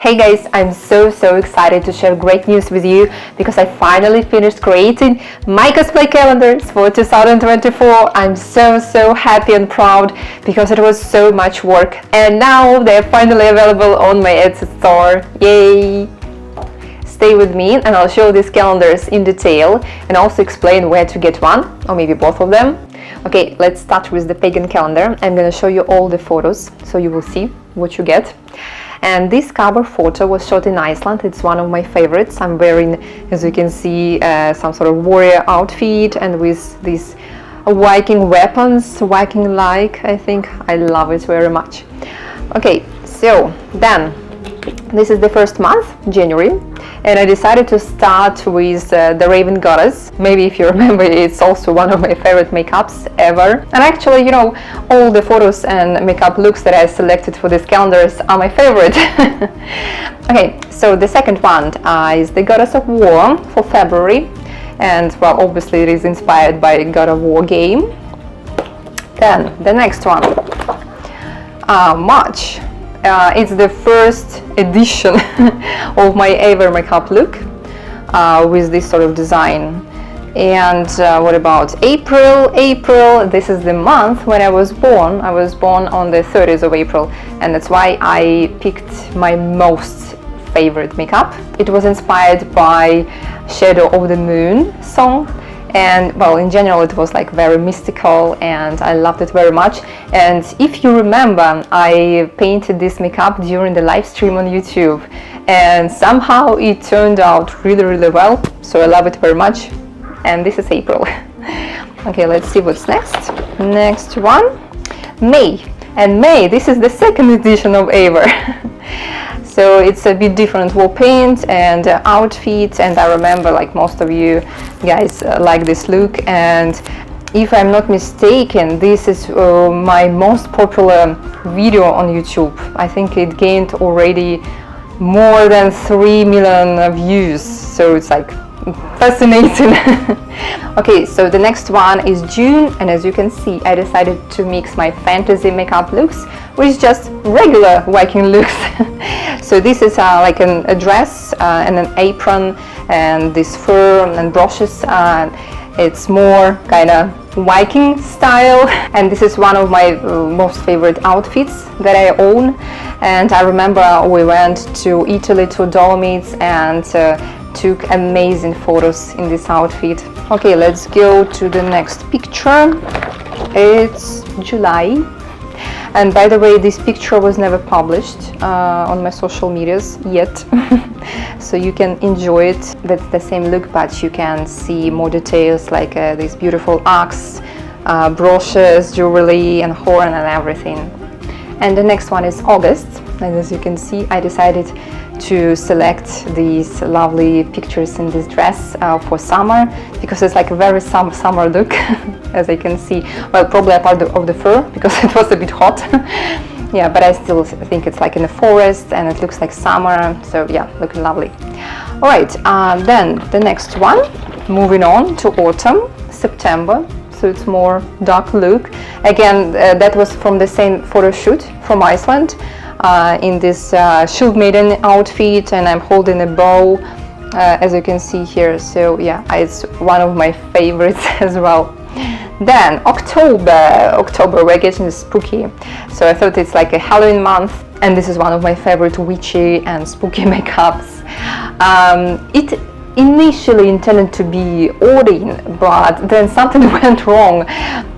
Hey guys, I'm so excited to share great news with you because I finally finished creating my cosplay calendars for 2024. I'm so happy and proud because it was so much work and now they're finally available on my Etsy store. Yay! Stay with me and I'll show these calendars in detail and also explain where to get one or maybe both of them. Okay, let's start with the Pagan calendar. I'm gonna show you all the photos so you will see what you get. And this cover photo was shot in Iceland. It's one of my favorites. I'm wearing, as you can see, some sort of warrior outfit and with these Viking weapons, Viking-like, I think. I love it very much. Okay, so then this is the first month, January, and I decided to start with the Raven Goddess. Maybe if you remember, it's also one of my favorite makeups ever. And actually, you know, all the photos and makeup looks that I selected for these calendars are my favorite. Okay, so the second one is the Goddess of War for February. And, well, obviously it is inspired by God of War game. Then the next one, March. It's the first edition of my ever makeup look with this sort of design. And what about April? April, this is the month when I was born. I was born on the 30th of April, and that's why I picked my most favorite makeup. It was inspired by Shadow of the Moon song. And well, in general it was like very mystical and I loved it very much. And if you remember, I painted this makeup during the live stream on YouTube and somehow it turned out really well, so I love it very much. And this is April. Okay, let's see what's next. Next one, May. And May, this is the second edition of ever. So it's a bit different war paint and outfit, and I remember like most of you guys like this look, and if I'm not mistaken, this is my most popular video on YouTube. I think it gained already more than 3 million views, so it's like fascinating. Okay, so the next one is June, and as you can see, I decided to mix my fantasy makeup looks with just regular Viking looks. So this is like a dress and an apron and this fur and brushes. It's more kind of Viking style, and this is one of my most favorite outfits that I own. And I remember we went to Italy to Dolomites and took amazing photos in this outfit. Okay, let's go to the next picture. It's July. And by the way, this picture was never published on my social medias yet. So you can enjoy it. That's the same look, but you can see more details like this beautiful axe, brooches, jewelry and horn and everything. And the next one is August. And as you can see, I decided to select these lovely pictures in this dress for summer because it's like a very summer look. As I can see, well, probably a part of the fur because it was a bit hot. Yeah, but I still think it's like in the forest and it looks like summer, so yeah, looking lovely. All right, then the next one, moving on to autumn, September. So it's more dark look. Again, that was from the same photo shoot from Iceland. In this shield maiden outfit, and I'm holding a bow, as you can see here. So yeah, it's one of my favorites as well. Then October, we're getting spooky. So I thought it's like a Halloween month, and this is one of my favorite witchy and spooky makeups. It initially intended to be Odin, but then something went wrong.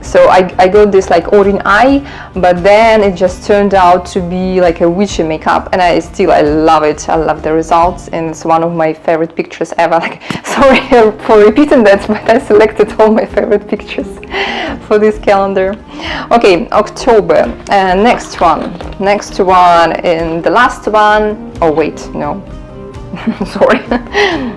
So I got this like Odin eye, but then it just turned out to be like a witchy makeup, and I love it. I love the results, and it's one of my favorite pictures ever. Like, sorry for repeating that, but I selected all my favorite pictures for this calendar. Okay, October. Next one, and the last one. Oh wait, no. Sorry.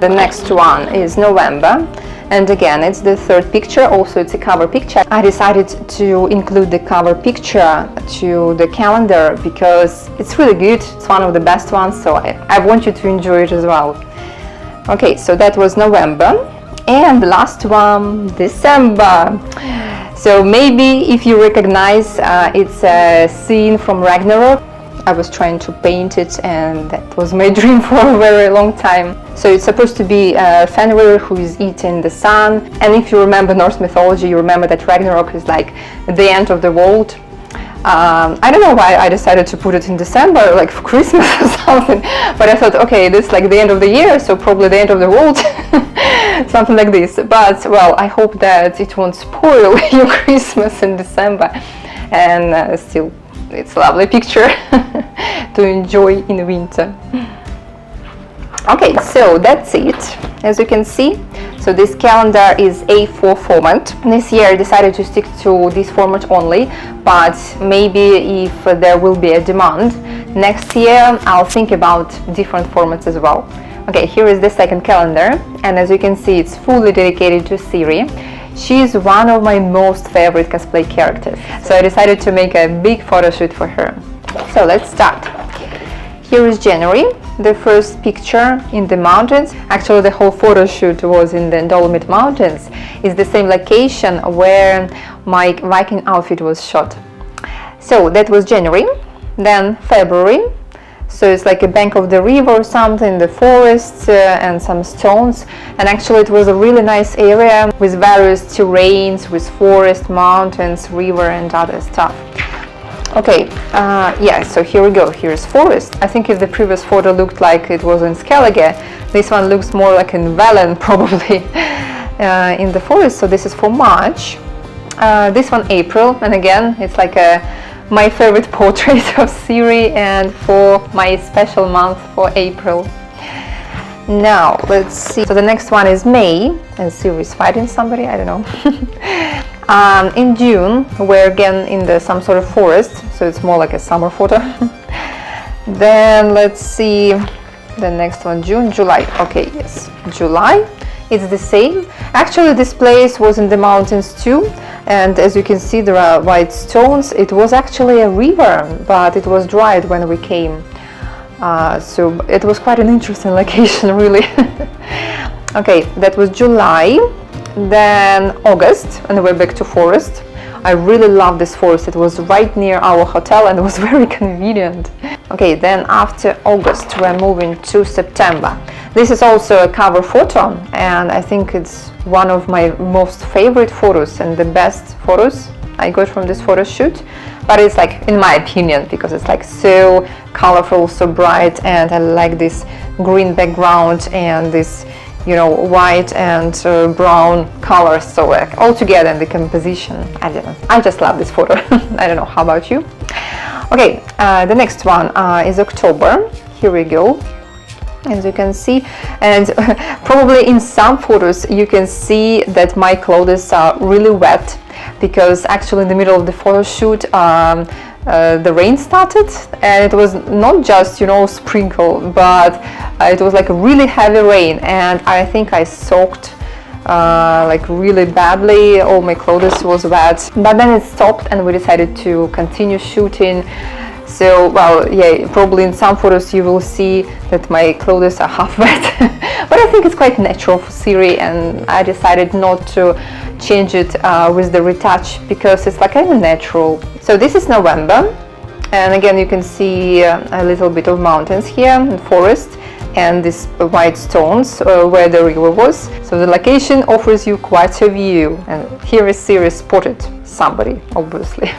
The next one is November, and again it's the third picture. Also it's a cover picture. I decided to include the cover picture to the calendar because it's really good. It's one of the best ones, so I want you to enjoy it as well. Okay, so that was November, and the last one, December. So maybe if you recognize, it's a scene from Ragnarok. I was trying to paint it, and that was my dream for a very long time. So it's supposed to be Fenrir who is eating the sun, and if you remember Norse mythology, you remember that Ragnarok is like the end of the world. I don't know why I decided to put it in December, like for Christmas or something, but I thought, okay, this is like the end of the year, so probably the end of the world, something like this. But well, I hope that it won't spoil your Christmas in December, and still it's a lovely picture to enjoy in winter. Okay, so that's it, as you can see. So this calendar is A4 format. This year I decided to stick to this format only, but maybe if there will be a demand next year, I'll think about different formats as well. Okay, here is the second calendar, and as you can see, it's fully dedicated to Ciri. She is one of my most favorite cosplay characters, so I decided to make a big photo shoot for her. So let's start. Here is January, the first picture in the mountains. Actually, the whole photo shoot was in the Dolomite Mountains. It's the same location where my Viking outfit was shot. So that was January. Then February. So it's like a bank of the river or something, the forest and some stones. And actually it was a really nice area with various terrains, with forest, mountains, river and other stuff. Okay, yeah, so here we go. Here's forest. I think if the previous photo looked like it was in Skellige, this one looks more like in Valen probably in the forest. So this is for March. This one April, and again it's like my favorite portrait of Ciri, and for my special month for April. Now let's see. So the next one is May, and Ciri is fighting somebody, I don't know. In June, we're again in some sort of forest, so it's more like a summer photo. Then let's see the next one, June, July. Okay, yes, July. It's the same. Actually, this place was in the mountains too, and as you can see, there are white stones. It was actually a river, but it was dried when we came. So it was quite an interesting location, really. Okay, that was July. Then August, and we're back to forest. I really love this forest. It was right near our hotel and it was very convenient. Okay, then after August we're moving to September. This is also a cover photo, and I think it's one of my most favorite photos and the best photos I got from this photo shoot. But it's like, in my opinion, because it's like so colorful, so bright, and I like this green background and this, you know, white and brown colors, so like all together in the composition. I just love this photo. I don't know, how about you? Okay, the next one is October. Here we go, as you can see, and probably in some photos you can see that my clothes are really wet, because actually in the middle of the photo shoot the rain started, and it was not just, you know, sprinkled, but it was like a really heavy rain, and I think I soaked like really badly. All my clothes was wet, but then it stopped and we decided to continue shooting. So, well, yeah, probably in some photos you will see that my clothes are half wet, but I think it's quite natural for Ciri, and I decided not to change it with the retouch, because it's like kind of natural. So this is November, and again you can see a little bit of mountains here and forest, and these white stones where the river was. So the location offers you quite a view, and here is Ciri spotted somebody, obviously.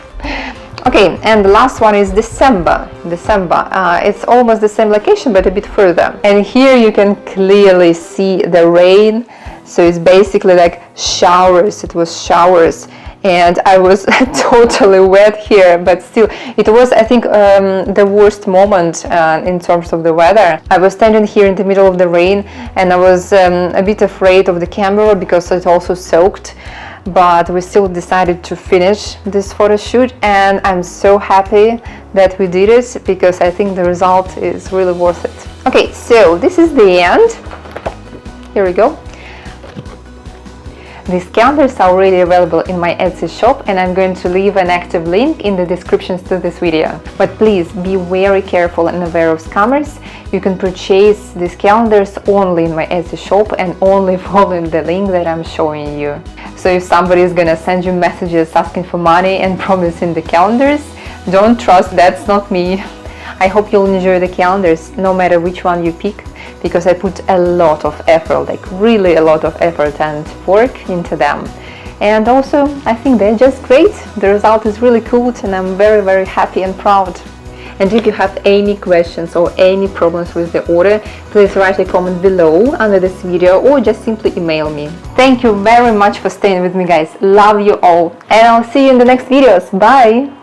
Okay, and the last one is December. It's almost the same location but a bit further, and here you can clearly see the rain. So it's basically like showers. It was showers, and I was totally wet here, but still it was, I think, the worst moment in terms of the weather. I was standing here in the middle of the rain, and I was a bit afraid of the camera because it also soaked, but we still decided to finish this photo shoot, and I'm so happy that we did it, because I think the result is really worth it. Okay, so this is the end. Here we go. These calendars are already available in my Etsy shop, and I'm going to leave an active link in the descriptions to this video. But please be very careful and aware of scammers. You can purchase these calendars only in my Etsy shop and only following the link that I'm showing you. So if somebody is gonna send you messages asking for money and promising the calendars, don't trust, that's not me. I hope you'll enjoy the calendars no matter which one you pick, because I put a lot of effort, like really a lot of effort and work into them. And also I think they're just great. The result is really cool and I'm very, very happy and proud. And if you have any questions or any problems with the order, please write a comment below under this video or just simply email me. Thank you very much for staying with me, guys. Love you all, and I'll see you in the next videos. Bye!